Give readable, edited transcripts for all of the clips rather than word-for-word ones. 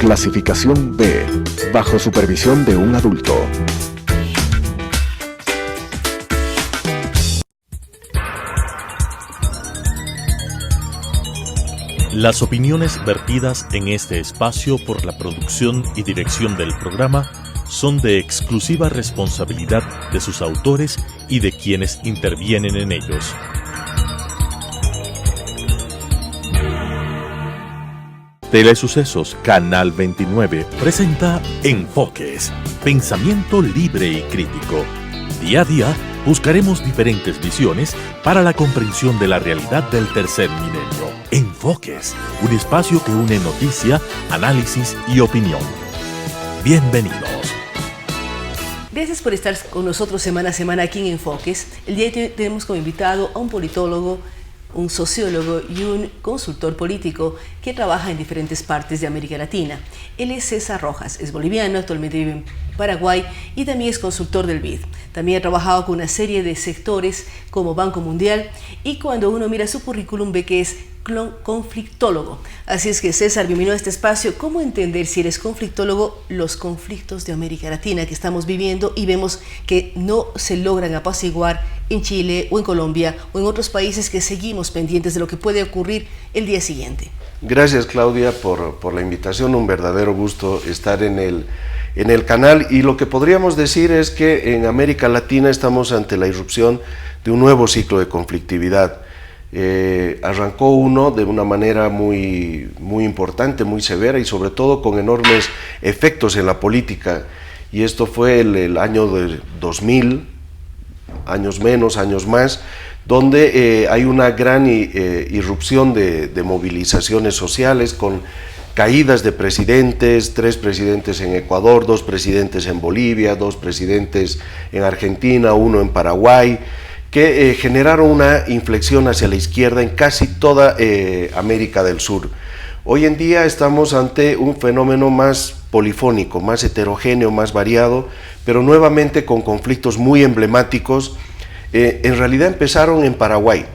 Clasificación B, bajo supervisión de un adulto. Las opiniones vertidas en este espacio por la producción y dirección del programa son de exclusiva responsabilidad de sus autores y de quienes intervienen en ellos. Telesucesos Canal 29 presenta Enfoques, pensamiento libre y crítico. Día a día buscaremos diferentes visiones para la comprensión de la realidad del tercer milenio. Enfoques, un espacio que une noticia, análisis y opinión. Bienvenidos. Gracias por estar con nosotros semana a semana aquí en Enfoques. El día de hoy tenemos como invitado a un politólogo, un sociólogo y un consultor político que trabaja en diferentes partes de América Latina. Él es César Rojas, es boliviano, actualmente vive en Paraguay y también es consultor del BID. También ha trabajado con una serie de sectores como Banco Mundial y cuando uno mira su currículum ve que es conflictólogo. Así es que César, bienvenido a este espacio. ¿Cómo entender, si eres conflictólogo, los conflictos de América Latina que estamos viviendo y vemos que no se logran apaciguar en Chile o en Colombia o en otros países que seguimos pendientes de lo que puede ocurrir el día siguiente? Gracias, Claudia, por la invitación. Un verdadero gusto estar en el canal, y lo que podríamos decir es que en América Latina estamos ante la irrupción de un nuevo ciclo de conflictividad. Arrancó uno de una manera muy importante, muy severa y sobre todo con enormes efectos en la política, y esto fue el año de 2000, años menos, años más, donde hay una gran irrupción de movilizaciones sociales con caídas de presidentes, 3 presidentes en Ecuador, 2 presidentes en Bolivia, 2 presidentes en Argentina, 1 en Paraguay, que generaron una inflexión hacia la izquierda en casi toda América del Sur. Hoy en día estamos ante un fenómeno más polifónico, más heterogéneo, más variado, pero nuevamente con conflictos muy emblemáticos. En realidad empezaron en Paraguay.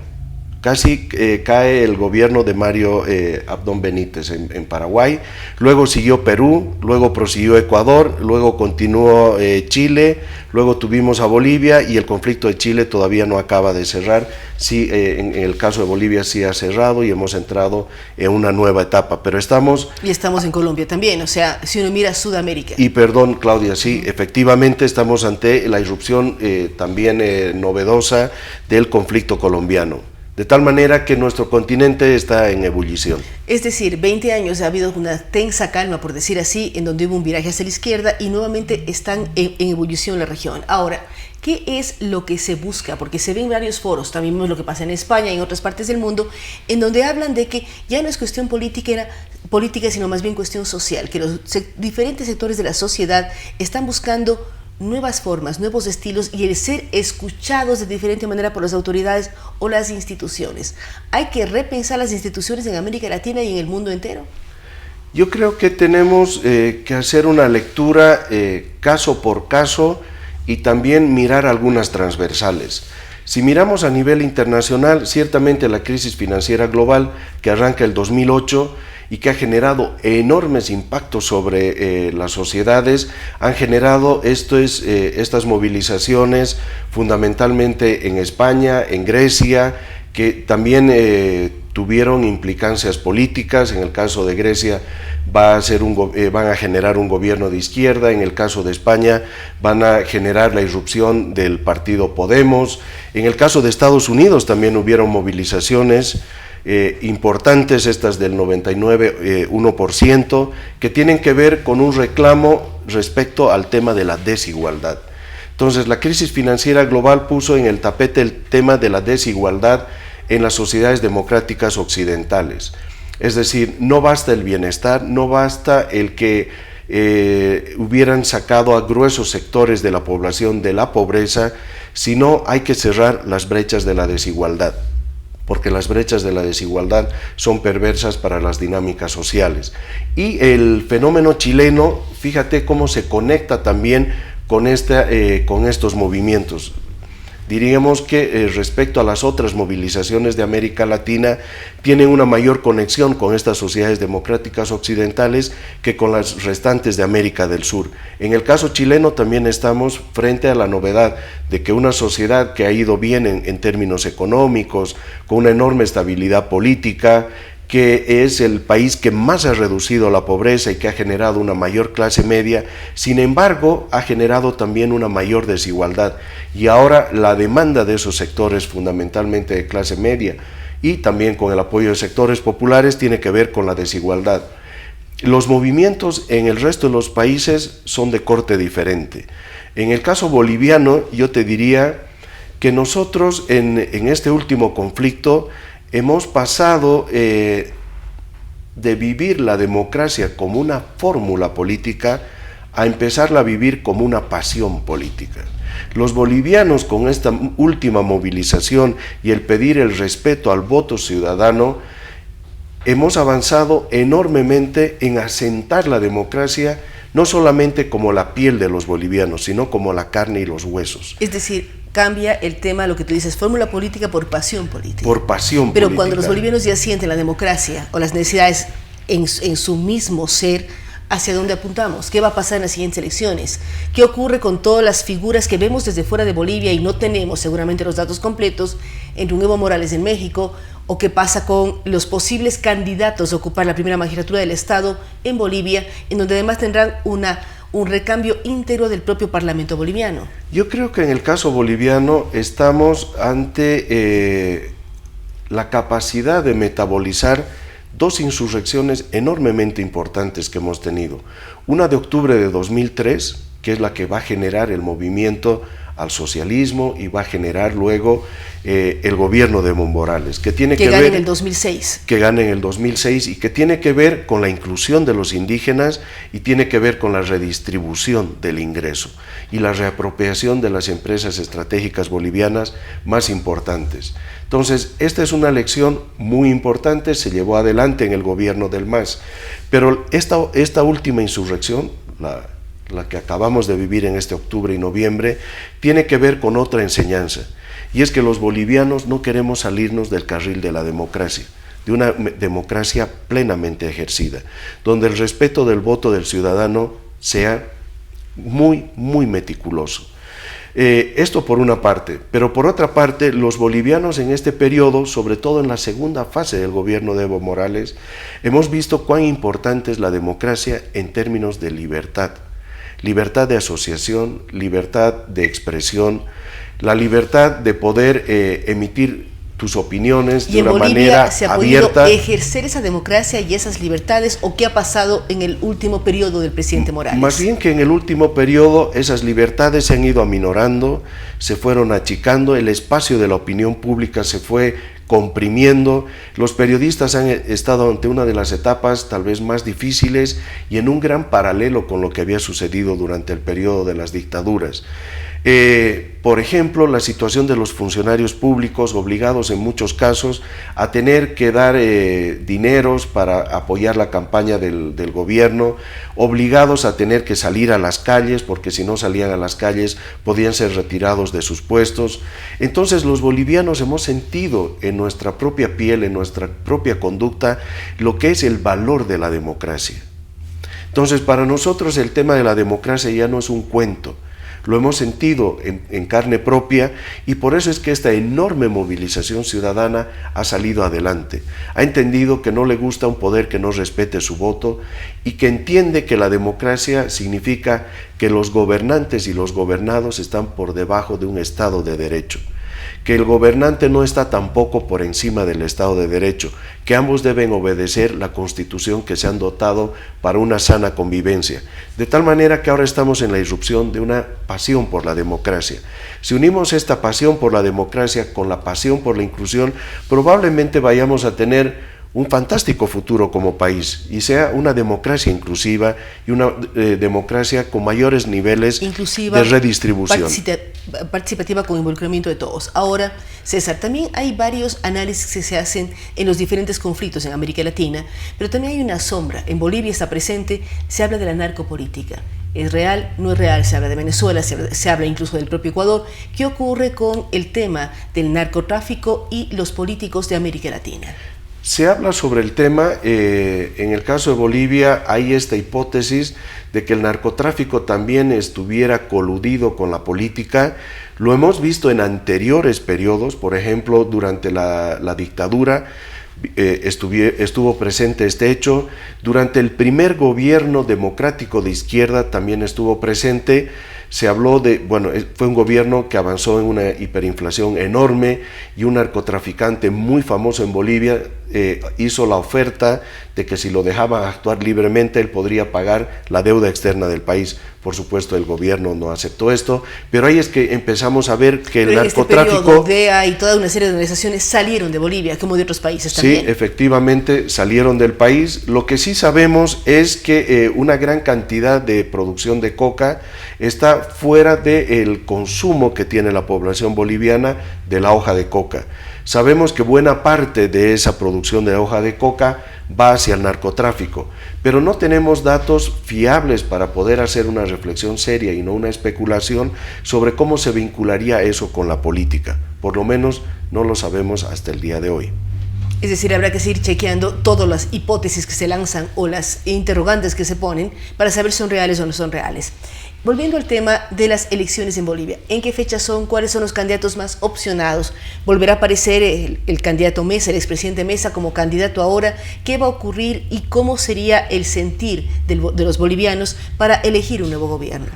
Casi cae el gobierno de Mario Abdo Benítez en Paraguay, luego siguió Perú, luego prosiguió Ecuador, luego continuó Chile, luego tuvimos a Bolivia, y el conflicto de Chile todavía no acaba de cerrar. Sí, en el caso de Bolivia sí ha cerrado y hemos entrado en una nueva etapa, pero estamos en Colombia también, o sea, si uno mira Sudamérica. Y perdón, Claudia, sí, efectivamente estamos ante la irrupción también novedosa del conflicto colombiano. De tal manera que nuestro continente está en ebullición. Es decir, 20 años ha habido una tensa calma, por decir así, en donde hubo un viraje hacia la izquierda y nuevamente están en ebullición la región. Ahora, ¿qué es lo que se busca? Porque se ven varios foros, también vemos lo que pasa en España y en otras partes del mundo, en donde hablan de que ya no es cuestión política, sino más bien cuestión social, que los diferentes sectores de la sociedad están buscando nuevas formas, nuevos estilos y el ser escuchados de diferente manera por las autoridades o las instituciones. ¿Hay que repensar las instituciones en América Latina y en el mundo entero? Yo creo que tenemos que hacer una lectura caso por caso y también mirar algunas transversales. Si miramos a nivel internacional, ciertamente la crisis financiera global que arranca el 2008 y que ha generado enormes impactos sobre las sociedades, han generado estas movilizaciones fundamentalmente en España, en Grecia, que también tuvieron implicancias políticas. En el caso de Grecia van a generar un gobierno de izquierda, en el caso de España van a generar la irrupción del partido Podemos, en el caso de Estados Unidos también hubieron movilizaciones importantes, estas del 99,1%, que tienen que ver con un reclamo respecto al tema de la desigualdad. Entonces, la crisis financiera global puso en el tapete el tema de la desigualdad en las sociedades democráticas occidentales. Es decir, no basta el bienestar, no basta el que hubieran sacado a gruesos sectores de la población de la pobreza, sino hay que cerrar las brechas de la desigualdad, porque las brechas de la desigualdad son perversas para las dinámicas sociales. Y el fenómeno chileno, fíjate cómo se conecta también con estos movimientos. Diríamos que respecto a las otras movilizaciones de América Latina, tienen una mayor conexión con estas sociedades democráticas occidentales que con las restantes de América del Sur. En el caso chileno también estamos frente a la novedad de que una sociedad que ha ido bien en términos económicos, con una enorme estabilidad política, que es el país que más ha reducido la pobreza y que ha generado una mayor clase media, sin embargo ha generado también una mayor desigualdad, y ahora la demanda de esos sectores, fundamentalmente de clase media y también con el apoyo de sectores populares, tiene que ver con la desigualdad. Los movimientos en el resto de los países son de corte diferente. En el caso boliviano, yo te diría que nosotros en este último conflicto hemos pasado de vivir la democracia como una fórmula política a empezarla a vivir como una pasión política. Los bolivianos, con esta última movilización y el pedir el respeto al voto ciudadano, hemos avanzado enormemente en asentar la democracia no solamente como la piel de los bolivianos, sino como la carne y los huesos. Es decir, cambia el tema, lo que tú dices, fórmula política por pasión política. Por pasión Pero política. cuando los bolivianos ya sienten la democracia o las necesidades en su mismo ser, ¿hacia dónde apuntamos? ¿Qué va a pasar en las siguientes elecciones? ¿Qué ocurre con todas las figuras que vemos desde fuera de Bolivia y no tenemos seguramente los datos completos, entre un Evo Morales en México? ¿O qué pasa con los posibles candidatos a ocupar la primera magistratura del Estado en Bolivia, en donde además tendrán un recambio íntegro del propio Parlamento boliviano? Yo creo que en el caso boliviano estamos ante la capacidad de metabolizar dos insurrecciones enormemente importantes que hemos tenido. Una de octubre de 2003, que es la que va a generar el movimiento al socialismo y va a generar luego el gobierno de Evo Morales, que tiene que gane ver, en el 2006. Que gane en el 2006 y que tiene que ver con la inclusión de los indígenas y tiene que ver con la redistribución del ingreso y la reapropiación de las empresas estratégicas bolivianas más importantes. Entonces, esta es una lección muy importante, se llevó adelante en el gobierno del MAS, pero esta última insurrección, la que acabamos de vivir en este octubre y noviembre, tiene que ver con otra enseñanza, y es que los bolivianos no queremos salirnos del carril de la democracia, de una democracia plenamente ejercida, donde el respeto del voto del ciudadano sea muy, muy meticuloso. Esto por una parte, pero por otra parte, los bolivianos en este periodo, sobre todo en la segunda fase del gobierno de Evo Morales, hemos visto cuán importante es la democracia en términos de libertad. Libertad de asociación, libertad de expresión, la libertad de poder emitir tus opiniones de una manera ¿se ha abierta. podido ejercer esa democracia y esas libertades, o qué ha pasado en el último periodo del presidente Morales? Más bien que en el último periodo esas libertades se han ido aminorando, se fueron achicando, el espacio de la opinión pública se fue comprimiendo, los periodistas han estado ante una de las etapas tal vez más difíciles y en un gran paralelo con lo que había sucedido durante el periodo de las dictaduras. Por ejemplo, la situación de los funcionarios públicos obligados en muchos casos a tener que dar dineros para apoyar la campaña del gobierno, obligados a tener que salir a las calles porque si no salían a las calles podían ser retirados de sus puestos. Entonces los bolivianos hemos sentido en nuestra propia piel, en nuestra propia conducta, lo que es el valor de la democracia. Entonces para nosotros el tema de la democracia ya no es un cuento, lo hemos sentido en carne propia, y por eso es que esta enorme movilización ciudadana ha salido adelante. Ha entendido que no le gusta un poder que no respete su voto y que entiende que la democracia significa que los gobernantes y los gobernados están por debajo de un Estado de Derecho, que el gobernante no está tampoco por encima del Estado de Derecho, que ambos deben obedecer la Constitución que se han dotado para una sana convivencia. De tal manera que ahora estamos en la irrupción de una pasión por la democracia. Si unimos esta pasión por la democracia con la pasión por la inclusión, probablemente vayamos a tener un fantástico futuro como país y sea una democracia inclusiva y una democracia con mayores niveles inclusiva, de redistribución. Participativa con involucramiento de todos. Ahora, César, también hay varios análisis que se hacen en los diferentes conflictos en América Latina, pero también hay una sombra. En Bolivia está presente, se habla de la narcopolítica. ¿Es real? ¿No es real? Se habla de Venezuela, se habla incluso del propio Ecuador. ¿Qué ocurre con el tema del narcotráfico y los políticos de América Latina? Se habla sobre el tema, en el caso de Bolivia hay esta hipótesis de que el narcotráfico también estuviera coludido con la política. Lo hemos visto en anteriores periodos, por ejemplo, durante la dictadura estuvo presente este hecho. Durante el primer gobierno democrático de izquierda también estuvo presente. Se habló de, bueno, fue un gobierno que avanzó en una hiperinflación enorme y un narcotraficante muy famoso en Bolivia hizo la oferta de que si lo dejaban actuar libremente él podría pagar la deuda externa del país. Por supuesto el gobierno no aceptó esto, pero ahí es que empezamos a ver que el narcotráfico... En este periodo, DEA y toda una serie de organizaciones salieron de Bolivia, como de otros países también. Sí, efectivamente salieron del país. Lo que sí sabemos es que una gran cantidad de producción de coca está fuera del consumo que tiene la población boliviana de la hoja de coca. Sabemos que buena parte de esa producción de hoja de coca va hacia el narcotráfico, pero no tenemos datos fiables para poder hacer una reflexión seria y no una especulación sobre cómo se vincularía eso con la política. Por lo menos no lo sabemos hasta el día de hoy. Es decir, habrá que seguir chequeando todas las hipótesis que se lanzan o las interrogantes que se ponen para saber si son reales o no son reales. Volviendo al tema de las elecciones en Bolivia, ¿en qué fecha son? ¿Cuáles son los candidatos más opcionados? ¿Volverá a aparecer el candidato Mesa, el expresidente Mesa como candidato ahora? ¿Qué va a ocurrir y cómo sería el sentir de los bolivianos para elegir un nuevo gobierno?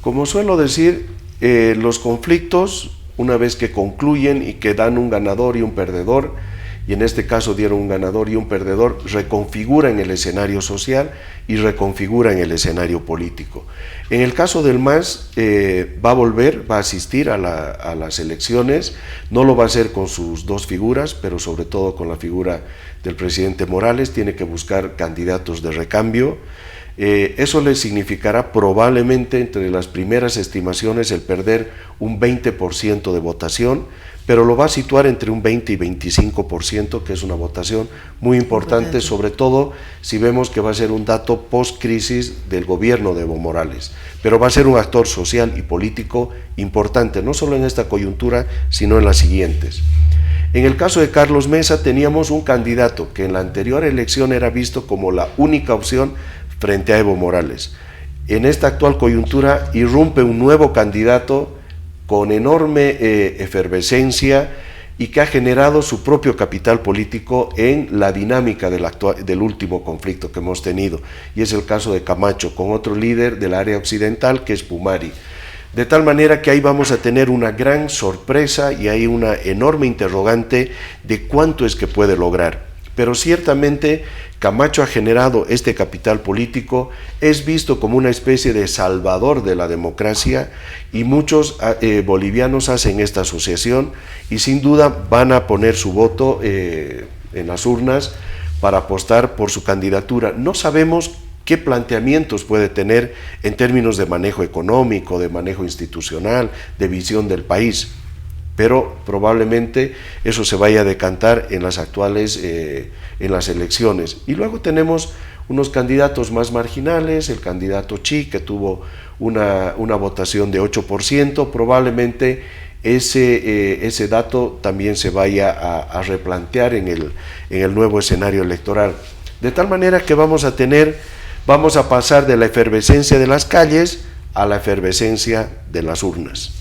Como suelo decir, los conflictos, una vez que concluyen y que dan un ganador y un perdedor, y en este caso dieron un ganador y un perdedor, reconfiguran el escenario social y reconfiguran el escenario político. En el caso del MAS, va a volver, va a asistir a las elecciones, no lo va a hacer con sus dos figuras, pero sobre todo con la figura del presidente Morales, tiene que buscar candidatos de recambio. Eso le significará probablemente, entre las primeras estimaciones, el perder un 20% de votación, pero lo va a situar entre un 20 y 25%, que es una votación muy importante, sobre todo si vemos que va a ser un dato post-crisis del gobierno de Evo Morales, pero va a ser un actor social y político importante, no solo en esta coyuntura, sino en las siguientes. En el caso de Carlos Mesa teníamos un candidato que en la anterior elección era visto como la única opción frente a Evo Morales. En esta actual coyuntura irrumpe un nuevo candidato con enorme efervescencia y que ha generado su propio capital político en la dinámica del último conflicto que hemos tenido, y es el caso de Camacho, con otro líder del área occidental que es Pumari. De tal manera que ahí vamos a tener una gran sorpresa y hay una enorme interrogante de cuánto es que puede lograr. Pero ciertamente Camacho ha generado este capital político, es visto como una especie de salvador de la democracia y muchos bolivianos hacen esta asociación y sin duda van a poner su voto en las urnas para apostar por su candidatura. No sabemos qué planteamientos puede tener en términos de manejo económico, de manejo institucional, de visión del país, pero probablemente eso se vaya a decantar en las actuales en las elecciones. Y luego tenemos unos candidatos más marginales, el candidato Chi, que tuvo una votación de 8%, probablemente ese dato también se vaya a replantear en el nuevo escenario electoral. De tal manera que vamos a pasar de la efervescencia de las calles a la efervescencia de las urnas.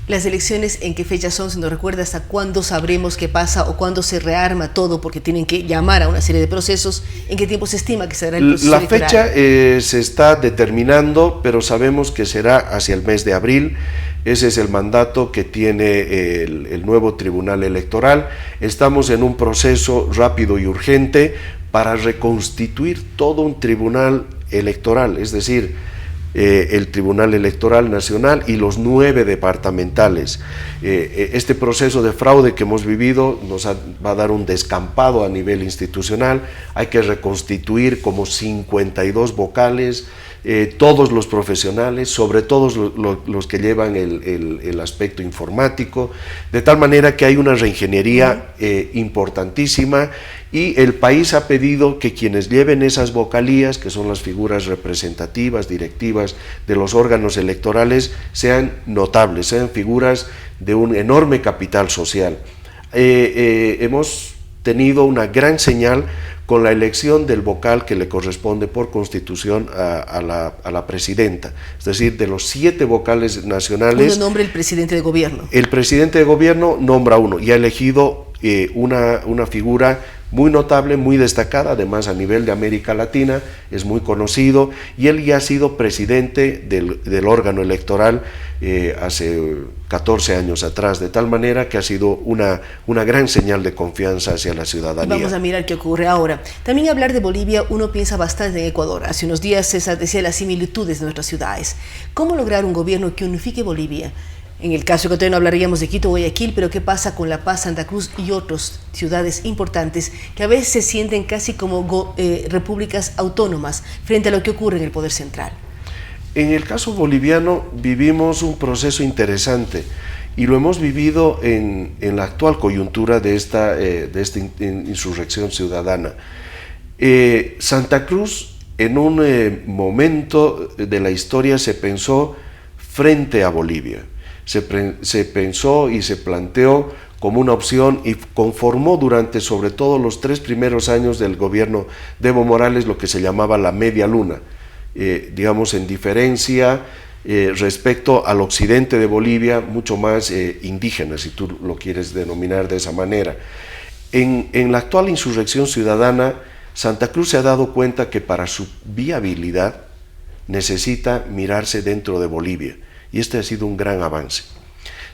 Las elecciones, ¿en qué fecha son? Si nos recuerda, ¿hasta cuándo sabremos qué pasa o cuándo se rearma todo? Porque tienen que llamar a una serie de procesos. ¿En qué tiempo se estima que será el proceso electoral? La fecha se está determinando, pero sabemos que será hacia el mes de abril. Ese es el mandato que tiene el nuevo Tribunal Electoral. Estamos en un proceso rápido y urgente para reconstituir todo un tribunal electoral, es decir, el Tribunal Electoral Nacional y los 9 departamentales. Este proceso de fraude que hemos vivido nos va a dar un descampado a nivel institucional. Hay que reconstituir como 52 vocales, todos los profesionales, sobre todo los que llevan el aspecto informático, de tal manera que hay una reingeniería importantísima, y el país ha pedido que quienes lleven esas vocalías, que son las figuras representativas, directivas de los órganos electorales, sean notables, sean figuras de un enorme capital social. Hemos tenido una gran señal con la elección del vocal que le corresponde por constitución a la presidenta, es decir, de los 7 vocales nacionales. Uno nombra el presidente de gobierno. El presidente de gobierno nombra uno y ha elegido una figura muy notable, muy destacada, además a nivel de América Latina, es muy conocido, y él ya ha sido presidente del órgano electoral hace 14 años atrás, de tal manera que ha sido una gran señal de confianza hacia la ciudadanía. Vamos a mirar qué ocurre ahora. También hablar de Bolivia, uno piensa bastante en Ecuador. Hace unos días César decía las similitudes de nuestras ciudades. ¿Cómo lograr un gobierno que unifique Bolivia? En el caso ecuatoriano hablaríamos de Quito, Guayaquil, pero ¿qué pasa con La Paz, Santa Cruz y otras ciudades importantes que a veces se sienten casi como repúblicas autónomas frente a lo que ocurre en el poder central? En el caso boliviano vivimos un proceso interesante y lo hemos vivido en la actual coyuntura de esta insurrección ciudadana. Santa Cruz, en un momento de la historia, se pensó frente a Bolivia. Se pensó y se planteó como una opción y conformó durante sobre todo los 3 primeros años del gobierno de Evo Morales lo que se llamaba la media luna, digamos en diferencia respecto al occidente de Bolivia, mucho más indígena, si tú lo quieres denominar de esa manera. En la actual insurrección ciudadana, Santa Cruz se ha dado cuenta que para su viabilidad necesita mirarse dentro de Bolivia. Y este ha sido un gran avance,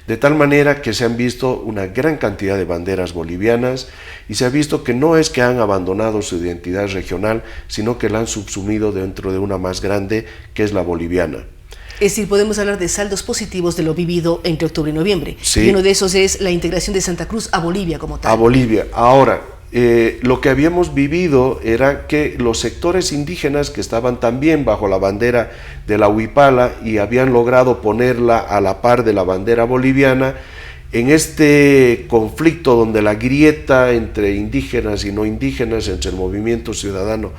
de tal manera que se han visto una gran cantidad de banderas bolivianas y se ha visto que no es que han abandonado su identidad regional, sino que la han subsumido dentro de una más grande, que es la boliviana. Es decir, podemos hablar de saldos positivos de lo vivido entre octubre y noviembre. Sí. Y uno de esos es la integración de Santa Cruz a Bolivia como tal. A Bolivia. Ahora, lo que habíamos vivido era que los sectores indígenas que estaban también bajo la bandera de la huipala y habían logrado ponerla a la par de la bandera boliviana, en este conflicto donde la grieta entre indígenas y no indígenas, entre el movimiento ciudadano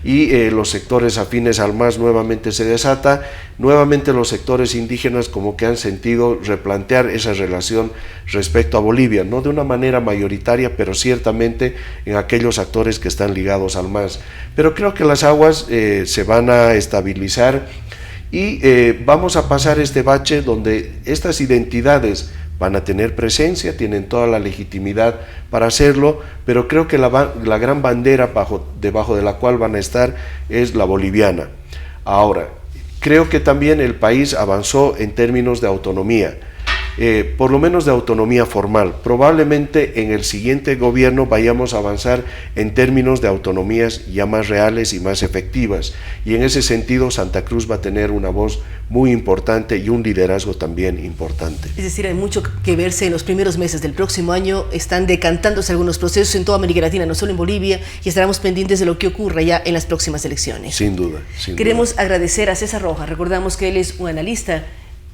y los sectores afines al MAS nuevamente se desata, nuevamente los sectores indígenas como que han sentido replantear esa relación respecto a Bolivia, no de una manera mayoritaria, pero ciertamente en aquellos actores que están ligados al MAS. Pero creo que las aguas se van a estabilizar y vamos a pasar este bache donde estas identidades van a tener presencia, tienen toda la legitimidad para hacerlo, pero creo que la gran bandera debajo de la cual van a estar es la boliviana. Ahora, creo que también el país avanzó en términos de autonomía, por lo menos de autonomía formal. Probablemente en el siguiente gobierno vayamos a avanzar en términos de autonomías ya más reales y más efectivas, y en ese sentido Santa Cruz va a tener una voz muy importante y un liderazgo también importante. Es decir, hay mucho que verse en los primeros meses del próximo año. Están decantándose algunos procesos en toda América Latina, no solo en Bolivia, y estaremos pendientes de lo que ocurra ya en las próximas elecciones. Sin duda. Queremos agradecer a César Rojas. Recordamos que él es un analista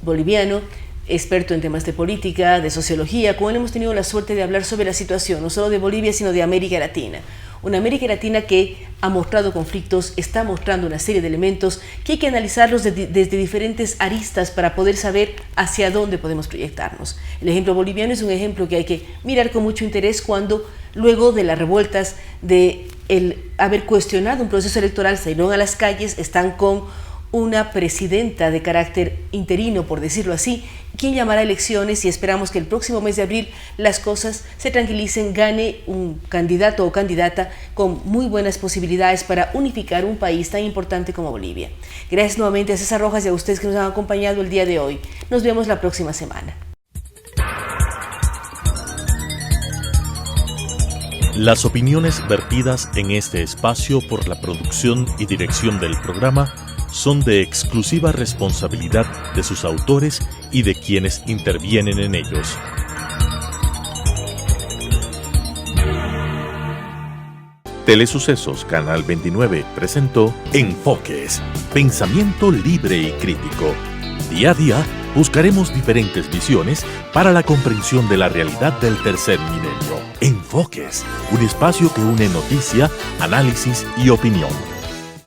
boliviano, experto en temas de política, de sociología. Con él hemos tenido la suerte de hablar sobre la situación, no solo de Bolivia, sino de América Latina. Una América Latina que ha mostrado conflictos, está mostrando una serie de elementos que hay que analizarlos desde diferentes aristas para poder saber hacia dónde podemos proyectarnos. El ejemplo boliviano es un ejemplo que hay que mirar con mucho interés cuando, luego de las revueltas, de el haber cuestionado un proceso electoral, salieron a las calles, están con una presidenta de carácter interino, por decirlo así, quien llamará elecciones, y esperamos que el próximo mes de abril las cosas se tranquilicen, gane un candidato o candidata con muy buenas posibilidades para unificar un país tan importante como Bolivia. Gracias nuevamente a César Rojas y a ustedes que nos han acompañado el día de hoy. Nos vemos la próxima semana. Las opiniones vertidas en este espacio por la producción y dirección del programa son de exclusiva responsabilidad de sus autores y de quienes intervienen en ellos. Telesucesos Canal 29 presentó Enfoques, pensamiento libre y crítico. Día a día buscaremos diferentes visiones para la comprensión de la realidad del tercer milenio. Enfoques, un espacio que une noticia, análisis y opinión.